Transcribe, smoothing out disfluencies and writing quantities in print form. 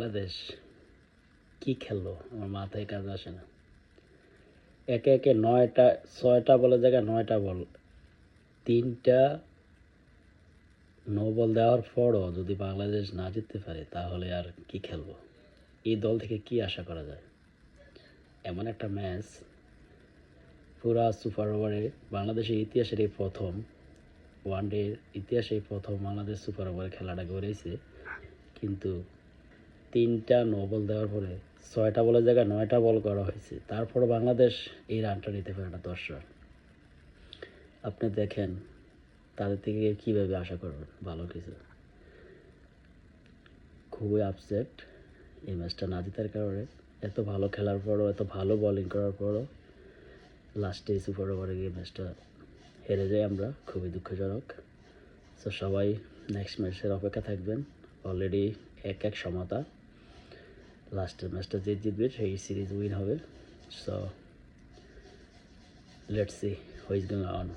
বাংলাদেশ কি খেললো আমার মাথায় কাজ আসে না। একে একে 6টা বলের জায়গায় 9টা বল, 3টা নো বল দেওয়ার পরও যদি বাংলাদেশ না জিততে পারে তাহলে আর কি খেলবো? এই দল থেকে কি আশা করা যায়? এমন একটা ম্যাচ পুরা সুপার ওভারে বাংলাদেশের ইতিহাসের এই প্রথম, ওয়ানডের ইতিহাসে এই প্রথম বাংলাদেশ সুপার ওভারে খেলাটা গড়েছে, কিন্তু 3টা নো বল দেওয়ার পরে 6টা বলের জায়গায় 9টা বল করা হয়েছে, তারপরও বাংলাদেশ এই রানটা নিতে পারে না, 10 রান। আপনি দেখেন তাদের থেকে কীভাবে আশা করবেন ভালো কিছু। খুবই আপসেট এই ম্যাচটা না জেতার কারণে। এত ভালো খেলার পরও, এত ভালো বোলিং করার পরও লাস্টে সুপার ওভারে গিয়ে ম্যাচটা হেরে যাই আমরা, খুবই দুঃখজনক। সো সবাই নেক্সট ম্যাচের অপেক্ষা থাকবেন। অলরেডি 1-1 সমতা, লাস্টের ম্যাচটা যে জিতবে সেই সিরিজ উইন হবে। So let's see who is going on.